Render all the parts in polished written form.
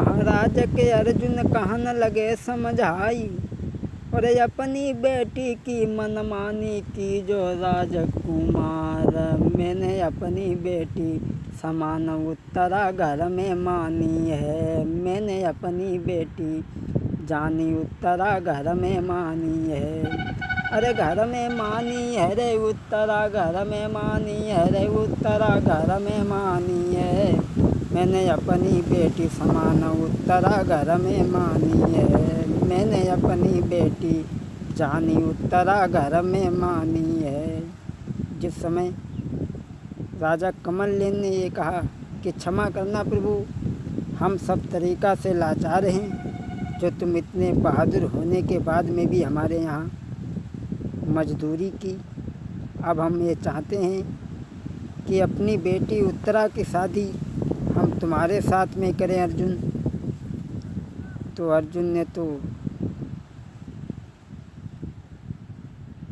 महाराज के अर्जुन कहन लगे समझाई, और अपनी बेटी की मनमानी की जो राजकुमार। मैंने अपनी बेटी समान उत्तरा घर में मानी है, मैंने अपनी बेटी जानी उत्तरा घर में मानी है। अरे घर में मानी है रे उत्तरा, घर में मानी है रे उत्तरा, घर में मानी है। मैंने अपनी बेटी समान उत्तरा घर में मानी है, मैंने अपनी बेटी जानी उत्तरा घर में मानी है। जिस समय राजा कमललेन ने ये कहा कि क्षमा करना प्रभु, हम सब तरीक़ा से लाचार हैं, जो तुम इतने बहादुर होने के बाद में भी हमारे यहाँ मजदूरी की। अब हम ये चाहते हैं कि अपनी बेटी उत्तरा की शादी हम तुम्हारे साथ में करें अर्जुन। तो अर्जुन ने तो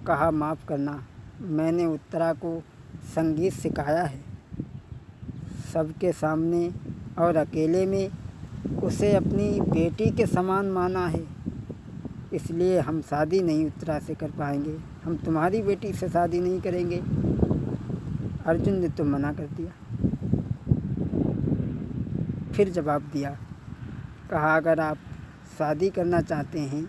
कहा माफ़ करना, मैंने उत्तरा को संगीत सिखाया है, सबके सामने और अकेले में उसे अपनी बेटी के समान माना है, इसलिए हम शादी नहीं उत्तरा से कर पाएंगे, हम तुम्हारी बेटी से शादी नहीं करेंगे। अर्जुन ने तो मना कर दिया। फिर जवाब दिया, कहा अगर आप शादी करना चाहते हैं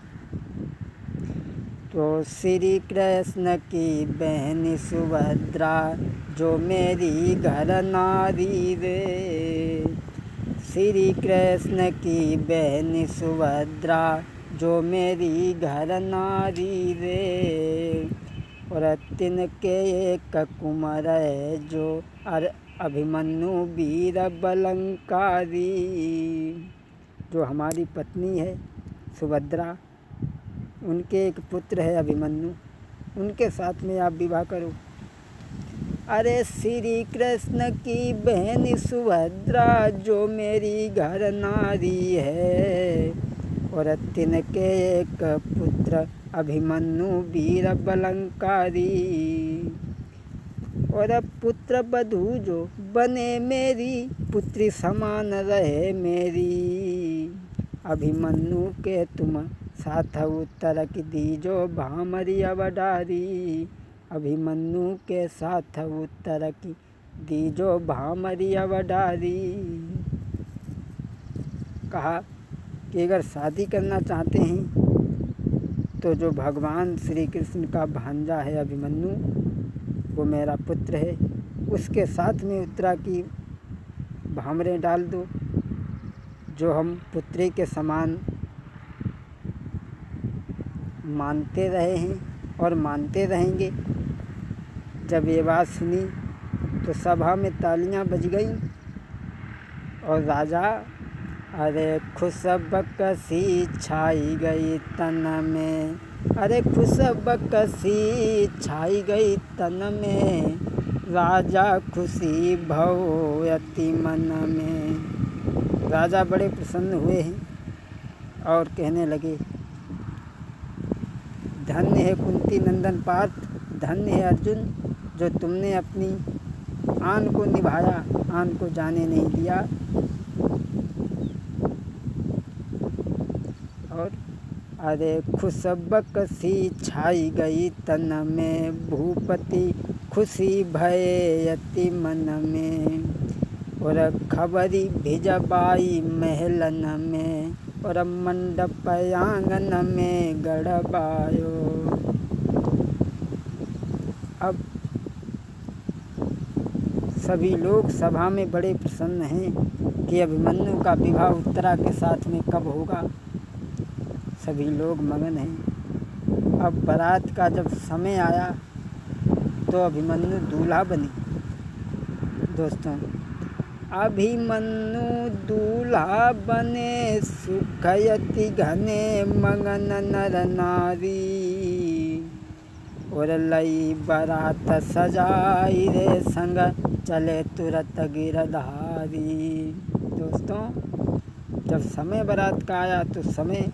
तो श्री कृष्ण की बहन सुभद्रा जो मेरी घर नारी रे, श्री कृष्ण की बहन सुभद्रा जो मेरी घर नारी रे, और तिनके एक कुमार है जो अभिमन्यु वीर बलंकारी। जो हमारी पत्नी है सुभद्रा, उनके एक पुत्र है अभिमन्यु, उनके साथ में आप विवाह करो। अरे श्री कृष्ण की बहन सुभद्रा जो मेरी घर नारी है, और तिनके एक पुत्र अभिमन्यु वीर बलंकारी, और पुत्र वधू जो बने मेरी, पुत्री समान रहे मेरी। अभिमन्यु के तुम साथ उत्तर की दीजो भामरी अवडारी, अभिमन्यु के साथ उत्तर की दीजो भामरी अवडारी। कहा कि अगर शादी करना चाहते हैं तो जो भगवान श्री कृष्ण का भांजा है अभिमन्यु, वो मेरा पुत्र है, उसके साथ में उत्तरा की भामरें डाल दो, जो हम पुत्री के समान मानते रहे हैं और मानते रहेंगे। जब ये बात सुनी तो सभा में तालियां बज गईं और राजा अरे खुशबकसी छाई गई तन में, अरे खुशबकसी छाई गई तन में, राजा खुशी भव अति मन में। राजा बड़े प्रसन्न हुए हैं और कहने लगे, धन्य है कुंती नंदन पार्थ, धन्य है अर्जुन, जो तुमने अपनी आन को निभाया, आन को जाने नहीं दिया। और अरे खुशबकसी छाई गई तन में, भूपति खुशी भय अति मन में, और खबरी भिजबाई महलन में, और मंडप आंगन में गड़बायो। अब सभी लोग सभा में बड़े प्रसन्न हैं कि अभिमन्यु का विवाह उत्तरा के साथ में कब होगा। सभी लोग मगन हैं। अब बारात का जब समय आया तो अभिमन्यु दूल्हा बनी। दोस्तों, अभिमन्यु दूल्हा बने, सुखयति घने मगन नर नारी, और लई बारात सजाई रे संग चले तुरत गिरधारी। दोस्तों, जब समय बारात का आया तो समय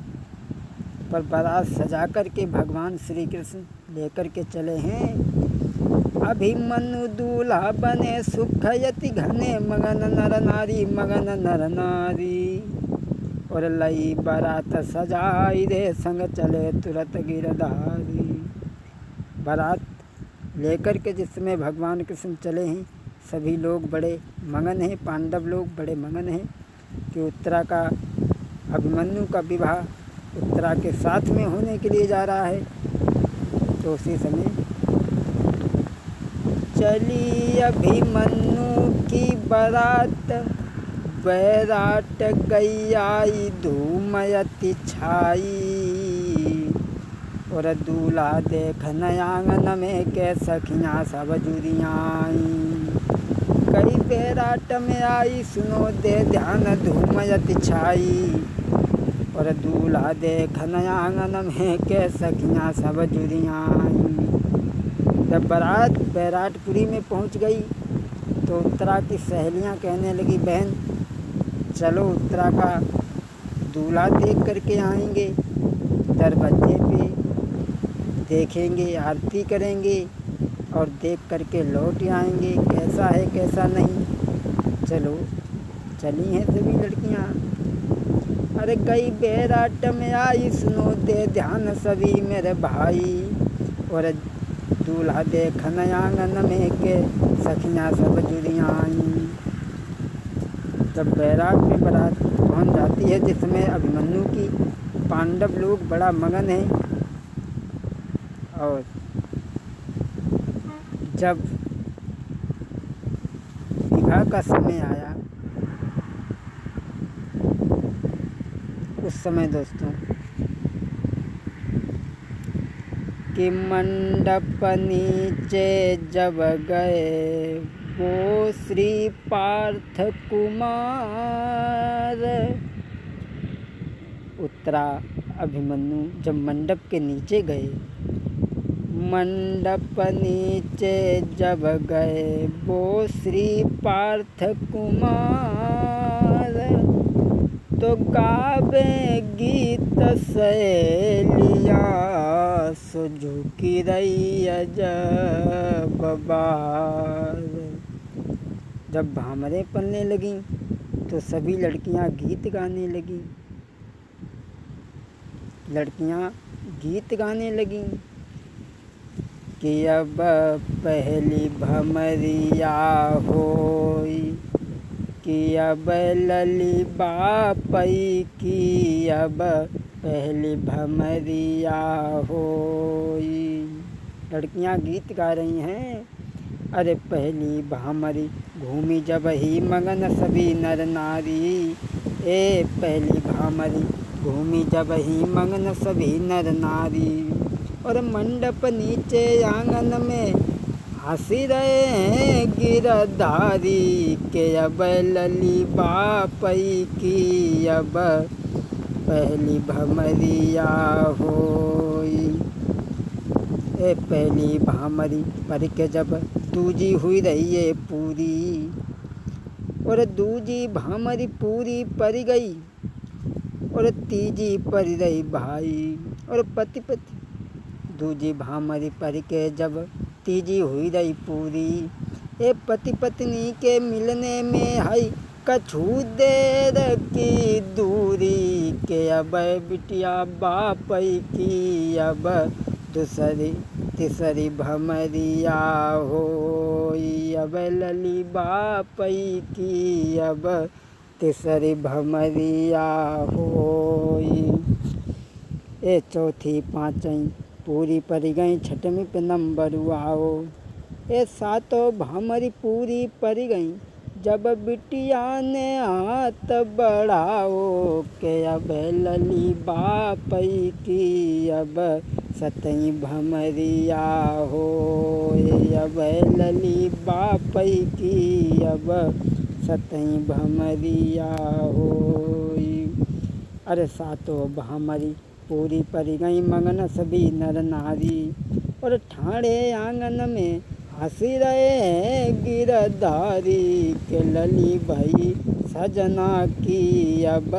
पर बारात सजा कर के भगवान श्री कृष्ण लेकर के चले हैं। अभिमन्यु दूल्हा बने, सुखयति घने मगन नर नारी, मगन नर नारी। और लई बारात सजाई रे, संग चले तुरत गिरधारी। बारात लेकर के जिस समय भगवान कृष्ण चले हैं, सभी लोग बड़े मगन हैं, पांडव लोग बड़े मगन हैं कि उत्तरा का, अभिमन्यु का विवाह उत्तरा के साथ में होने के लिए जा रहा है। तो उसी समय चली अभिमन्यु की बारात, बैराट गई आई धूमयति छाई। और दूल्हा देखन आंगन में के सखियाँ सब जुरियाई। कई बैराट में आई सुनो दे ध्यान धूमयति छाई। और दूल्हा देखन आंगन में के सखियाँ सब जुरियाई। जब बारात बैराटपुरी में पहुंच गई तो उत्तरा की सहेलियां कहने लगी, बहन चलो उत्तरा का दूल्हा देख करके आएंगे, दरवाजे पे देखेंगे, आरती करेंगे और देख करके लौट आएंगे, कैसा है कैसा नहीं। चलो चली हैं सभी लड़कियां। अरे गई बैराट में आई सुनो दे ध्यान सभी मेरे भाई। और दूल्हा देखन आंगन में के सखियाँ सब जुड़ियाँ आई। जब बैराट में बारात पहुँच जाती है जिसमें अभिमन्यु की, पांडव लोग बड़ा मगन हैं। और जब विवाह का समय आया, उस समय दोस्तों कि मंडप नीचे जब गए वो श्री पार्थ कुमार। उत्तरा अभिमन्यु जब मंडप के नीचे गए, मंडप नीचे जब गए वो श्री पार्थ कुमार। तो गावे गीत सहेलिया सुझुकी रही अजब बार। जब भामरे पलने लगी तो सभी लड़कियां गीत गाने लगी। लड़कियां गीत गाने लगी कि अब पहली भमरिया होई, कि अब लली बापई की अब पहली भमरिया होई। लड़कियां गीत गा रही हैं। अरे पहली भामरी घूमी जब ही मगन सभी नर नारी। ए पहली भामरी घूमी जब ही मगन सभी नर नारी। और मंडप नीचे आंगन में हंसी रहे हैं गिरधारी के अब लली बापई की अब पहली भमरिया होई। ए पहली भामरी पर के जब दूजी हुई रही है पूरी। और दूजी भामरी पूरी पर गई और तीजी पर रही भाई। और पति पति दूजी भामरी पर के जब तीजी हुई रही पूरी। ए पति पत्नी के मिलने में है कछु देर की दूरी के अब बिटिया बापई की अब दूसरी तीसरी भमरिया होई। अब लली बापई की अब तीसरी भमरिया होई। ए चौथी पाँचवीं पूरी पर गई, छठवीं पे नंबर आओ। ए सातों भामरी पूरी पर गई जब बिटिया ने हाथ बढ़ाओ के अब लली बापई की अब सतई भमरिया हो। अब लली बापई की अब सतई भमरिया हो। अरे सातों भामरी पूरी पर गई मगन सभी नर नारी। और ठाणे आंगन में हंसी रहे हैं गिरधारी के लली भाई सजना की अब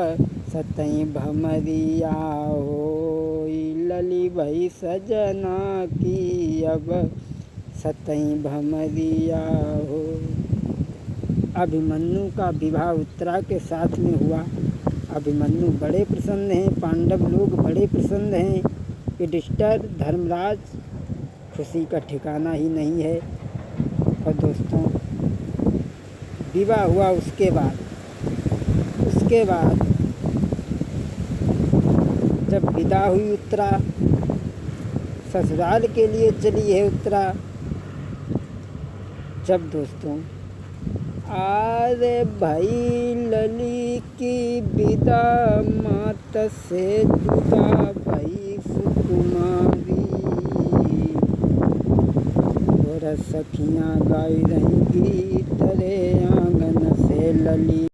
सतई भमरिया हो। लली भाई सजना की अब सतई भमरिया हो। अभिमन्यु का विवाह उत्तरा के साथ में हुआ। अभिमन्यु बड़े प्रसन्न हैं, पांडव लोग बड़े प्रसन्न हैं, युधिष्ठिर धर्मराज खुशी का ठिकाना ही नहीं है। और दोस्तों विवाह हुआ उसके बाद जब विदा हुई उत्तरा, ससुराल के लिए चली है उत्तरा। जब दोस्तों आरे भाई लली की विदा, मात से जुदा भाई सुकुमारी, और सखियाँ गाई रही गीत रे आंगन से लली।